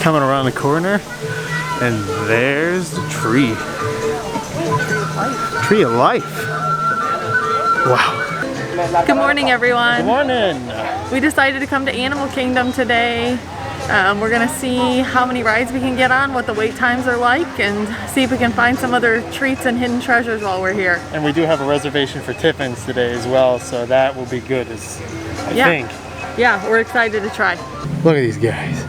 Coming around the corner, and there's the tree. Tree of life. Wow. Good morning, everyone. Good morning. We decided to come to Animal Kingdom today. We're gonna see how many rides we can get on, what the wait times are like, and see if we can find some other treats and hidden treasures while we're here. And we do have a reservation for Tiffins today as well, so that will be good, I think. Yeah, we're excited to try. Look at these guys.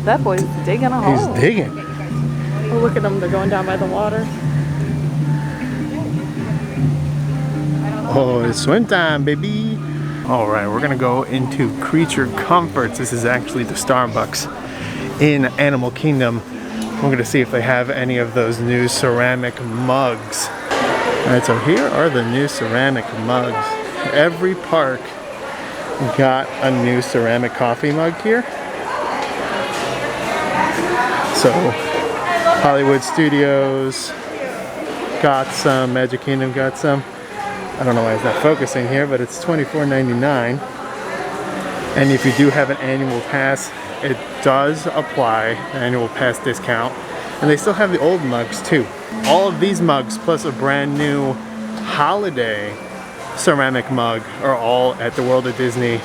That boy's digging a hole. He's digging. Oh, look at them, they're going down by the water. Oh, it's swim time, baby. All right, we're gonna go into Creature Comforts. This is actually the Starbucks in Animal Kingdom. We're gonna see if they have any of those new ceramic mugs. All right, so here are the new ceramic mugs. Every park got a new ceramic coffee mug here. So, Hollywood Studios got some, Magic Kingdom got some. I don't know why it's not focusing here, but it's $24.99. And if you do have an annual pass, it does apply an annual pass discount. And they still have the old mugs too. All of these mugs plus a brand new holiday ceramic mug are all at the World of Disney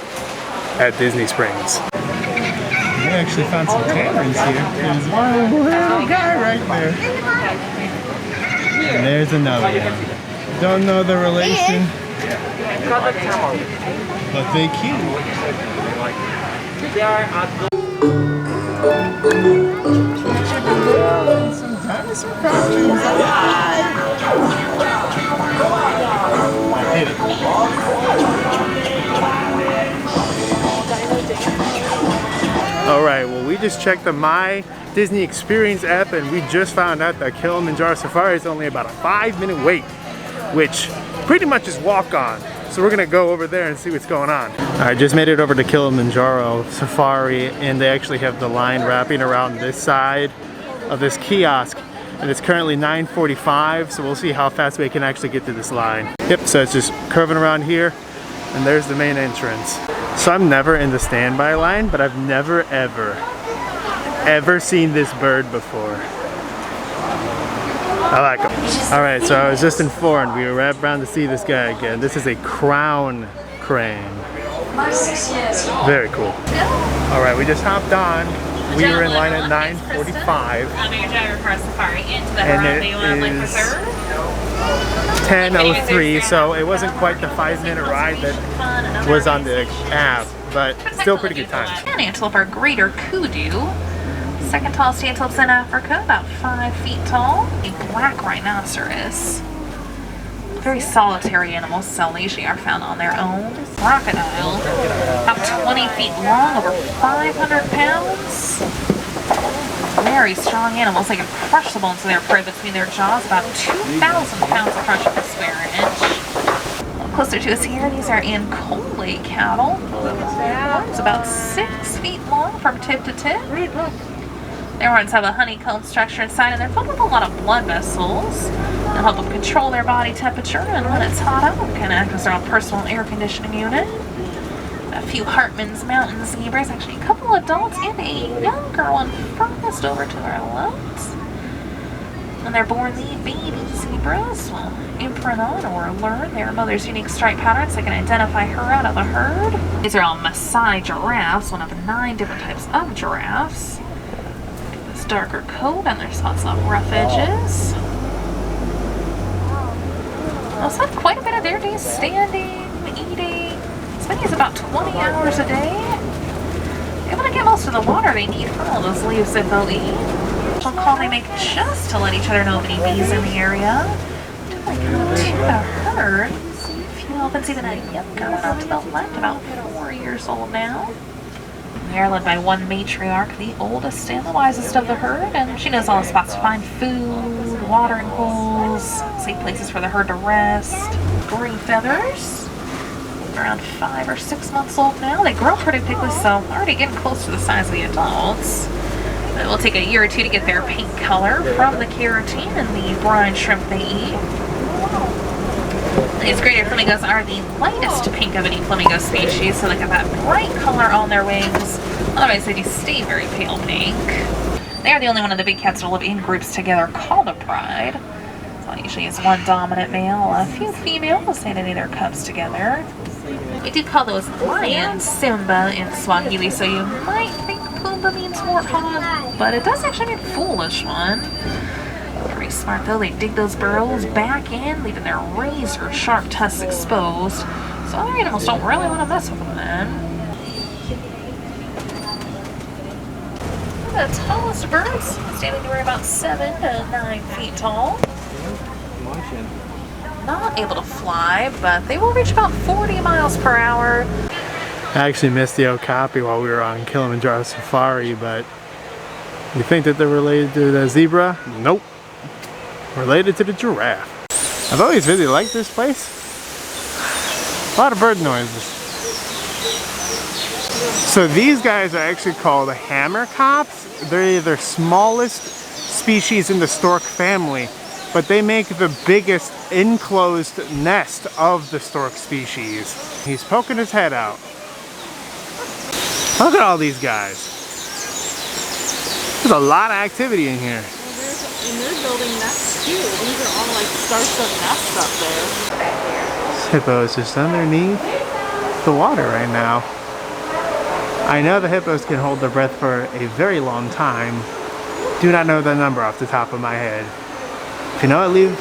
at Disney Springs. We actually found some taverns here. There's one little guy right there. And there's another one. Don't know the relation, but they cute. Some dinosaur costumes. I hit it. All right, well, we just checked the My Disney Experience app, and we just found out that Kilimanjaro Safari is only about a 5-minute wait, which pretty much is walk on. So we're gonna go over there and see what's going on. I just made it over to Kilimanjaro Safari, and they actually have the line wrapping around this side of this kiosk, and it's currently 9:45, so we'll see how fast we can actually get to this line. Yep, so it's just curving around here, and there's the main entrance. So I'm never in the standby line, but I've never ever seen this bird before. I like him. All right, so I was just informed we were wrapped around to see this guy again. This is a crown crane. Very cool. All right, we just hopped on. We were in line at 9:45. And it is 10:03, so it wasn't quite the 5-minute ride that was on the app, but still pretty good time. An antelope are greater kudu. Second tallest antelopes in Africa, about 5 feet tall. A black rhinoceros. Very solitary animals, so usually are found on their own. Crocodile, about 20 feet long, over 500 pounds. Very strong animals. They can crush the bones of their prey between their jaws. About 2,000 pounds of crushing to square inch. Closer to us here, these are Ankole cattle. It's about 6 feet long from tip to tip. Their horns have a honeycomb structure inside, and they're filled with a lot of blood vessels. They'll help them control their body temperature, and when it's hot out, can act as their own personal air conditioning unit. A few Hartman's Mountain zebras, actually a couple adults and a younger one furthest over to our left. When they're born, the baby zebras will imprint on or learn their mother's unique stripe patterns. They can identify her out of the herd. These are all Maasai giraffes, one of 9 different types of giraffes. This darker coat and their spots of rough edges. They'll spend quite a bit of their days standing, eating, as many as about 20 hours a day. Able to get most of the water they need from all those leaves that they'll eat. A call they make just to let each other know of any bees in the area. Typically come to the herd. See a few elephants, even a younger one off to the left, about 4 years old now. They are led by one matriarch, the oldest and the wisest of the herd, and she knows all the spots to find food, watering holes, safe places for the herd to rest. Green feathers. Around 5 or 6 months old now. They grow pretty quickly, so already getting close to the size of the adults. It will take a year or 2 to get their pink color from the keratin and the brine shrimp they eat. These greater flamingos are the lightest pink of any flamingo species, so they got that bright color on their wings. Otherwise, they do stay very pale pink. They are the only one of the big cats to live in groups together called a pride. So it usually is one dominant male, a few females, and any of their cubs together. We do call those lions Simba in Swahili, so you might think Pumbaa means warthog, but it does actually mean foolish one. Pretty smart though, they dig those burrows back in, leaving their razor sharp tusks exposed, so other animals don't really want to mess with them then. The tallest birds, standing to about 7 to 9 feet tall. Not able to fly, but they will reach about 40 miles per hour. I actually missed the okapi while we were on Kilimanjaro Safari, but you think that they're related to the zebra? Nope. Related to the giraffe. I've always really liked this place. A lot of bird noises. So these guys are actually called hammerkops. They're the smallest species in the stork family, but they make the biggest enclosed nest of the stork species. He's poking his head out. Look at all these guys. There's a lot of activity in here. And they're building nests too. These are all like starts of nests up there. This hippo is just underneath the water right now. I know the hippos can hold their breath for a very long time. Do not know the number off the top of my head. If you know it, leave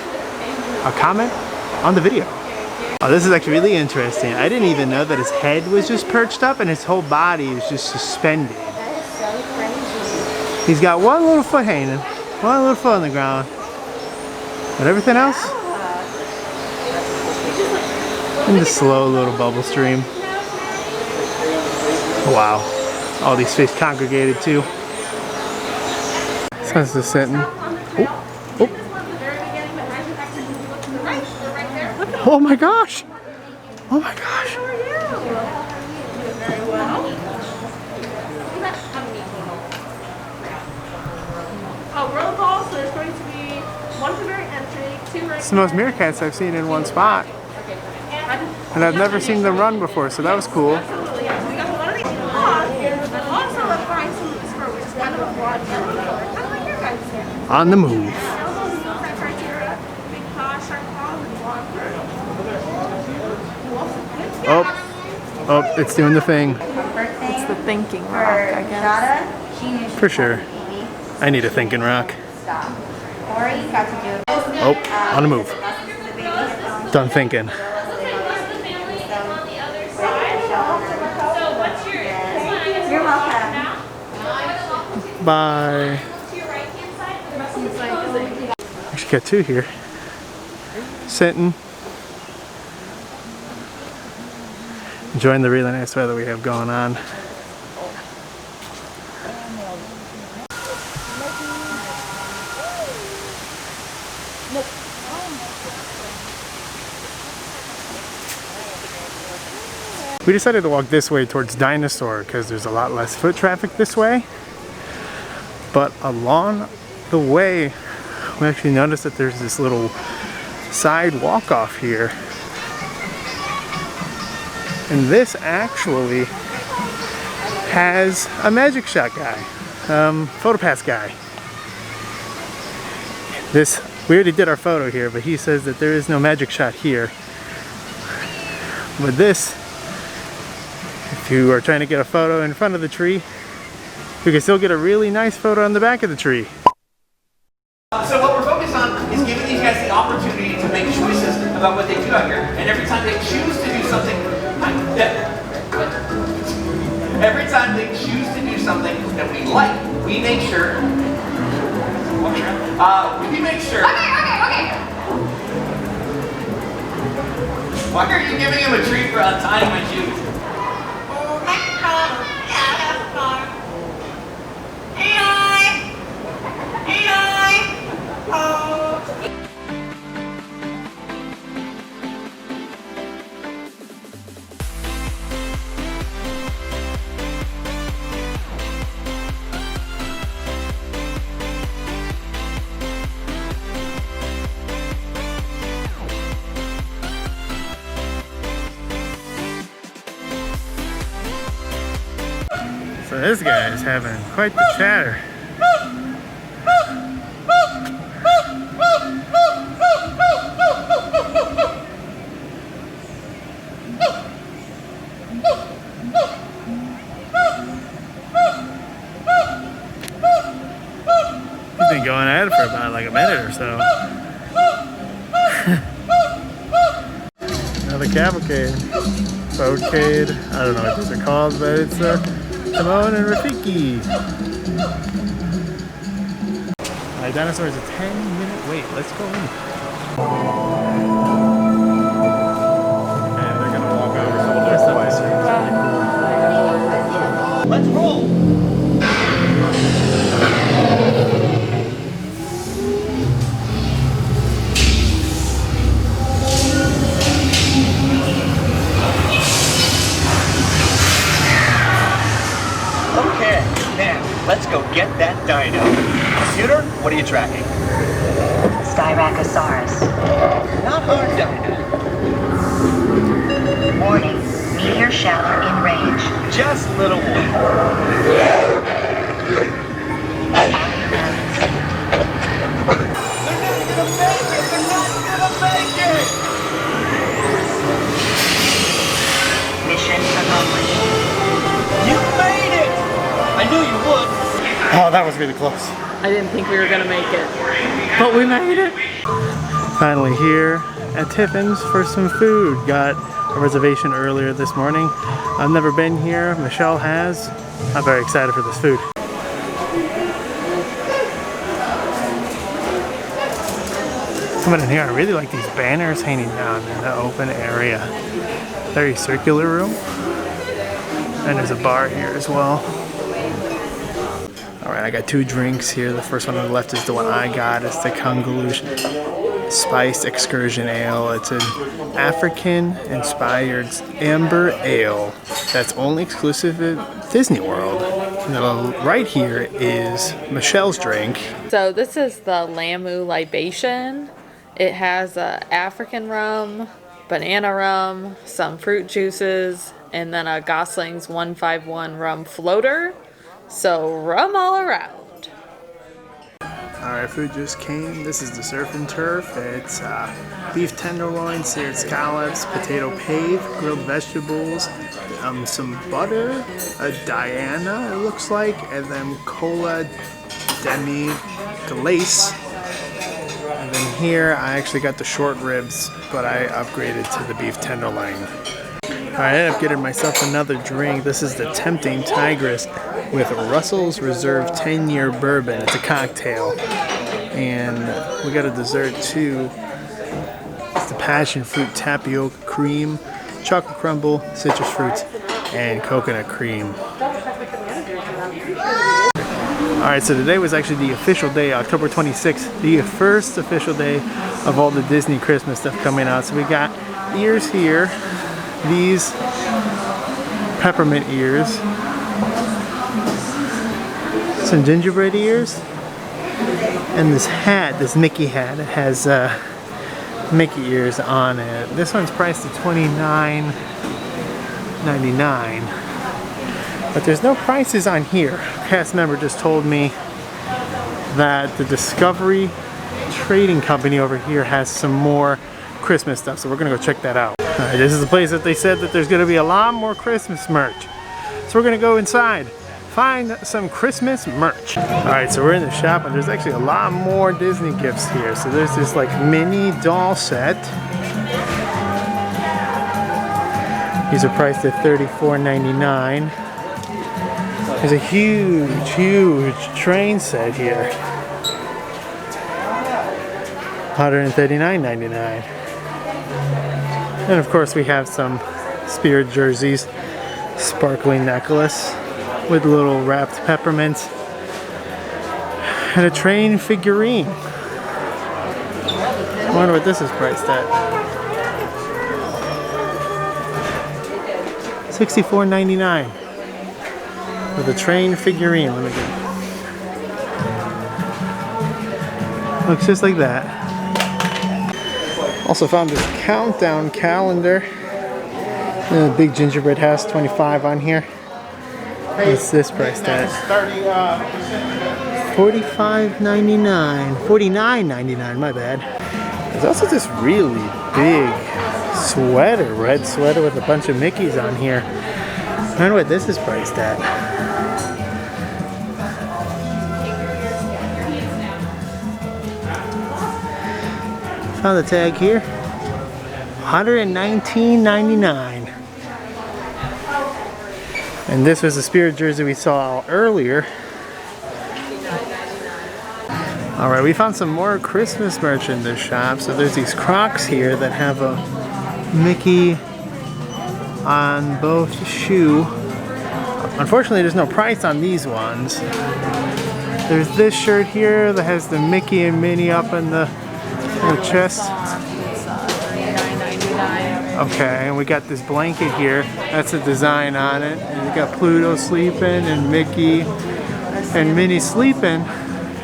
a comment on the video. Oh, this is actually really interesting. I didn't even know that his head was just perched up and his whole body was just suspended. He's got one little foot hanging, one little foot on the ground, but everything else in the slow little bubble stream. Wow, all these fish congregated too. Sun's just setting. Oh, oh. Oh my gosh! Oh my gosh! Very well. Roll call, so there's going to be one for very entry, 2 right. It's the most meerkats I've seen in one spot. And I've never seen them run before, so that was cool. On the move. Oh, oh, it's doing the thing. It's the thinking rock, I guess. For sure. I need a thinking rock. Oh, on the move. Done thinking. You're welcome. Bye. Actually got 2 here. Sitting. Enjoying the really nice weather we have going on. We decided to walk this way towards Dinosaur because there's a lot less foot traffic this way. But along the way, we actually noticed that there's this little side walk off here. And this actually has a magic shot guy, photo pass guy. We already did our photo here, but he says that there is no magic shot here. But this, if you are trying to get a photo in front of the tree, you can still get a really nice photo on the back of the tree. So what we're focused on is giving these guys the opportunity to make choices about what they do out here. And every time they choose to do something, that we like, we make sure. Okay. Why are you giving him a treat for untying my shoes? So this guy is having quite the chatter. He's been going at it for about like a minute or so. Another cavalcade. Boatcade. I don't know what these are called, but it's Timon and Rafiki. Alright, dinosaur is a 10-minute wait. Let's go in. And they're gonna walk over some of the rest of us. Let's roll! Okay, now let's go get that dino. Computer, what are you tracking? Styracosaurus. Not our dino. Warning, meteor shower in range. Just little one. Mission accomplished. You made it! I knew you would. Oh, that was really close. I didn't think we were gonna make it, but we made it. Finally here at Tiffins for some food. Got a reservation earlier this morning. I've never been here. Michelle has. I'm very excited for this food. Coming in here, I really like these banners hanging down in the open area. Very circular room. And there's a bar here as well. Alright, I got 2 drinks here. The first one on the left is the one I got. It's the Galore Spiced Excursion Ale. It's an African-inspired amber ale that's only exclusive at Disney World. And right here is Michelle's drink. So this is the Lamu Libation. It has African rum, banana rum, some fruit juices, and then a Gosling's 151 rum floater. So rum all around. Alright, food just came. This is the surf and turf. It's beef tenderloin, seared scallops, potato pave, grilled vegetables, some butter, a Diana it looks like, and then cola demi glace. And then here I actually got the short ribs, but I upgraded to the beef tenderloin. I ended up getting myself another drink. This is the Tempting Tigress with Russell's Reserve 10-year bourbon. It's a cocktail. And we got a dessert too. It's the passion fruit tapioca cream, chocolate crumble, citrus fruits, and coconut cream. Alright, so today was actually the official day, October 26th, the first official day of all the Disney Christmas stuff coming out. So we got ears here, these peppermint ears, some gingerbread ears, and this hat, this Mickey hat. It has Mickey ears on it. This one's priced at $29.99. But there's no prices on here. A cast member just told me that the Discovery Trading Company over here has some more Christmas stuff, so we're gonna go check that out. Alright, this is the place that they said that there's gonna be a lot more Christmas merch. So we're gonna go inside, find some Christmas merch. Alright, so we're in the shop and there's actually a lot more Disney gifts here. So there's this like mini doll set. These are priced at $34.99. There's a huge, huge train set here. $139.99. And of course we have some Spirit jerseys, sparkling necklace with little wrapped peppermints, and a train figurine. I wonder what this is priced at. $64.99 with a train figurine. Let me get it. Looks just like that. Also found this countdown calendar. The big gingerbread house, 25 on here. What's this priced at? $45.99. $49.99, my bad. There's also this really big sweater, red sweater with a bunch of Mickeys on here. I wonder what this is priced at. Found the tag here. $119.99. And this was the Spirit jersey we saw earlier. Alright, we found some more Christmas merch in this shop. So there's these Crocs here that have a Mickey on both shoe. Unfortunately, there's no price on these ones. There's this shirt here that has the Mickey and Minnie up in the chest. Okay, and we got this blanket here. That's a design on it. And we got Pluto sleeping and Mickey and Minnie sleeping.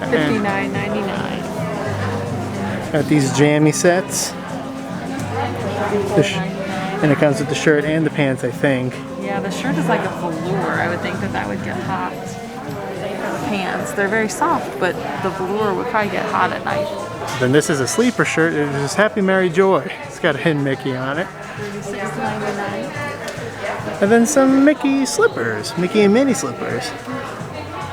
$59.99. Got these jammy sets. And it comes with the shirt and the pants, I think. Yeah, the shirt is like a velour. I would think that that would get hot. The pants, they're very soft, but the velour would probably get hot at night. Then this is a sleeper shirt. It is Happy Merry Joy. It's got a hidden Mickey on it. $36.99. And then some Mickey slippers. Mickey and Minnie slippers.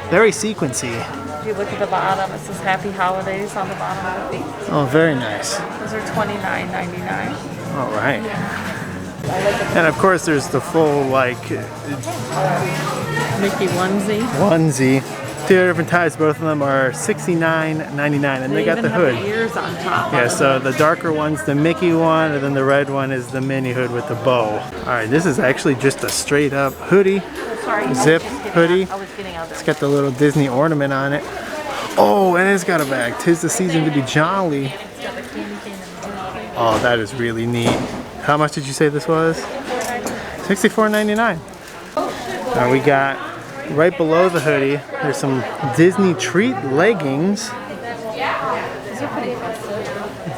Very sequency. If you look at the bottom, it says Happy Holidays on the bottom of the feet. Oh, very nice. Those are $29.99. All right. And of course, there's the full like Mickey onesie. Two different types. Both of them are $69.99, and they got the hood. Have the ears on top. Yeah, so the darker one's the Mickey one, and then the red one is the Minnie hood with the bow. All right, this is actually just a straight up hoodie, zip hoodie. It's got the little Disney ornament on it. Oh, and it's got a bag. 'Tis the season to be jolly. Oh, that is really neat. How much did you say this was? $64.99. Now we got right below the hoodie, there's some Disney treat leggings.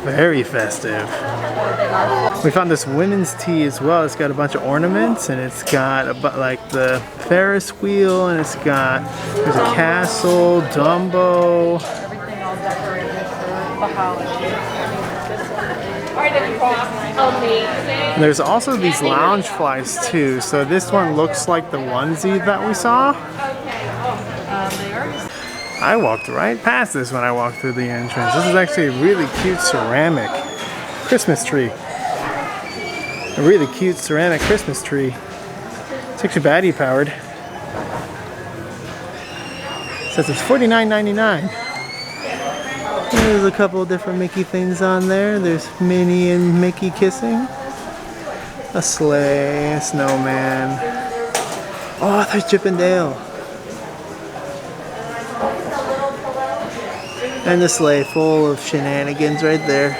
Very festive. We found this women's tee as well. It's got a bunch of ornaments, and it's got like the Ferris wheel, and there's a castle, Dumbo. Everything all decorated for the holiday. And there's also these lounge flies too. So this one looks like the onesie that we saw. I walked right past this when I walked through the entrance. This is actually a really cute ceramic Christmas tree. A really cute ceramic Christmas tree. It's actually battery powered. It says it's $49.99. There's a couple different Mickey things on there. There's Minnie and Mickey kissing. A sleigh, a snowman. Oh, there's Chip and Dale. And the sleigh full of shenanigans right there.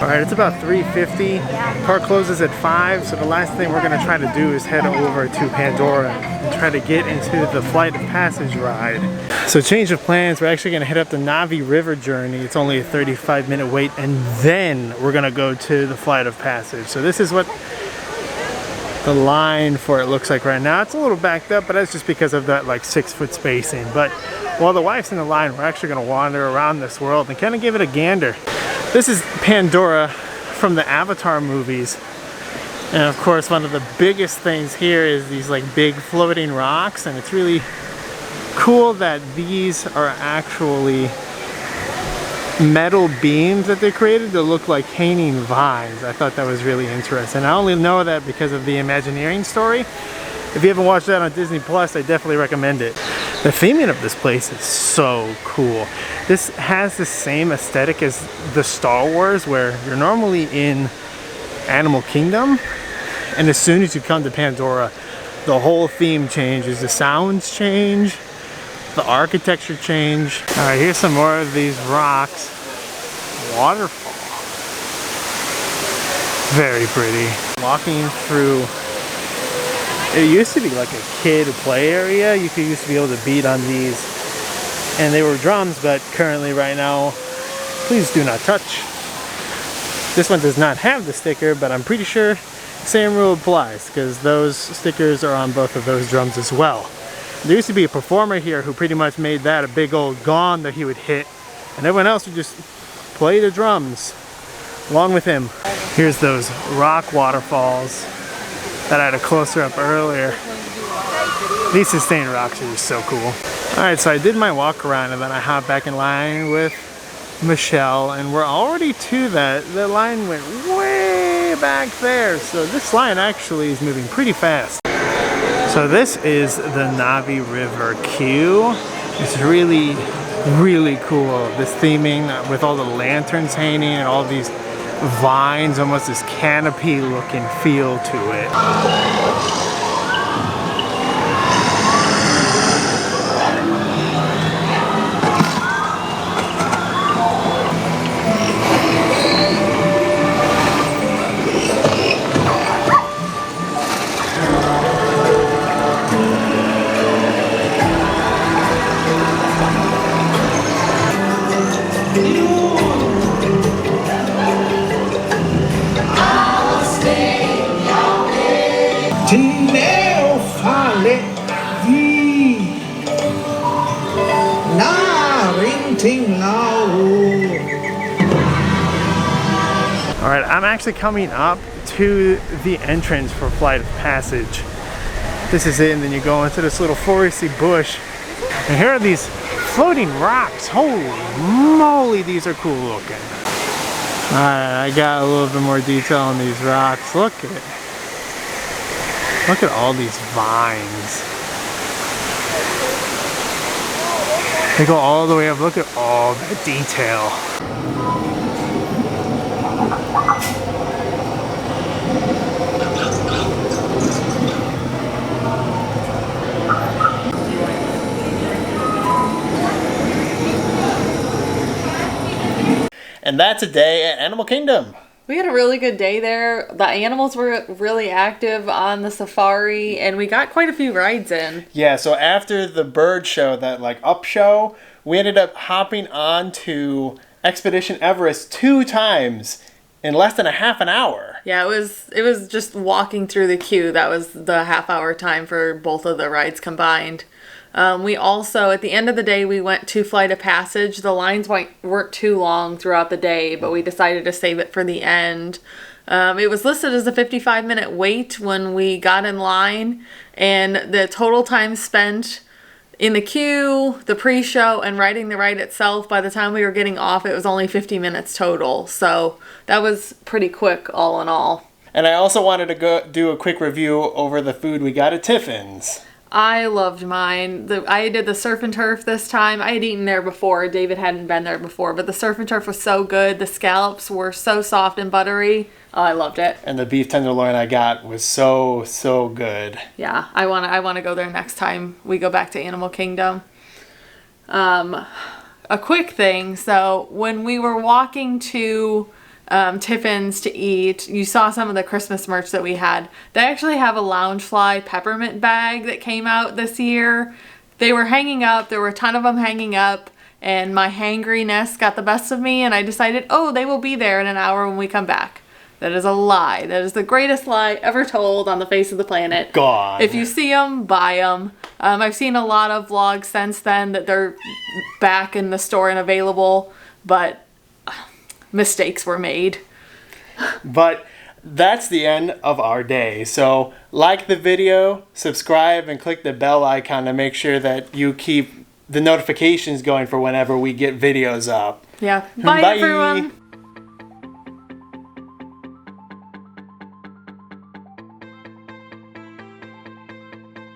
Alright, it's about 3:50. Park closes at 5, so the last thing we're going to try to do is head over to Pandora and try to get into the Flight of Passage ride. So change of plans, we're actually going to head up the Navi River journey. It's only a 35-minute wait, and then we're going to go to the Flight of Passage. So this is what the line for it looks like right now. It's a little backed up, but that's just because of that like 6-foot spacing. But while the wife's in the line, we're actually going to wander around this world and kind of give it a gander. This is Pandora from the Avatar movies. And of course, one of the biggest things here is these like big floating rocks, and it's really cool that these are actually metal beams that they created to look like hanging vines. I thought that was really interesting. I only know that because of the Imagineering story. If you haven't watched that on Disney Plus, I definitely recommend it. The theming of this place is so cool. This has the same aesthetic as the Star Wars, where you're normally in Animal Kingdom, and as soon as you come to Pandora, the whole theme changes. The sounds change, the architecture change. All right, here's some more of these rocks. Waterfall. Very pretty. Walking through, it used to be like a kid play area. You used to be able to beat on these, and they were drums, but currently right now, please do not touch. This one does not have the sticker, but I'm pretty sure same rule applies, because those stickers are on both of those drums as well. There used to be a performer here who pretty much made that a big old gong that he would hit, and everyone else would just play the drums along with him. Here's those rock waterfalls that I had a closer up earlier. These sustained rocks are just so cool. Alright, so I did my walk around and then I hopped back in line with Michelle, and we're already to that. The line went way back there, so this line actually is moving pretty fast. So this is the Navi River queue. It's really, really cool. This theming with all the lanterns hanging and all these vines, almost this canopy look and feel to it. Alright, I'm actually coming up to the entrance for Flight of Passage. This is it, and then you go into this little foresty bush. And here are these floating rocks. Holy moly, these are cool looking. Alright, I got a little bit more detail on these rocks. Look at all these vines. They go all the way up. Look at all that detail. And that's a day at Animal Kingdom. We had a really good day there. The animals were really active on the safari, and we got quite a few rides in. Yeah, so after the bird show, that like up show, we ended up hopping on to Expedition Everest 2 times in less than a half an hour. Yeah, it was just walking through the queue. That was the half-hour time for both of the rides combined. We also, at the end of the day, we went to Flight of Passage. The lines weren't too long throughout the day, but we decided to save it for the end. It was listed as a 55-minute wait when we got in line, and the total time spent in the queue, the pre-show, and riding the ride itself, by the time we were getting off, it was only 50 minutes total. So that was pretty quick all in all. And I also wanted to go do a quick review over the food we got at Tiffins. I loved mine. I did the surf and turf this time. I had eaten there before. David hadn't been there before, but the surf and turf was so good. The scallops were so soft and buttery. Oh, I loved it. And the beef tenderloin I got was so good. Yeah, I want to go there next time we go back to Animal Kingdom. A quick thing. So when we were walking to Tiffins to eat, you saw some of the Christmas merch that we had. They actually have a Loungefly peppermint bag that came out this year. They were hanging up. There were a ton of them hanging up, and my hangriness got the best of me, and I decided, oh, they will be there in an hour when we come back. That is a lie. That is the greatest lie ever told on the face of the planet. God. If you see them, buy them. I've seen a lot of vlogs since then that they're back in the store and available, but mistakes were made. But that's the end of our day. So like the video, subscribe, and click the bell icon to make sure that you keep the notifications going for whenever we get videos up. Yeah. Bye. Everyone.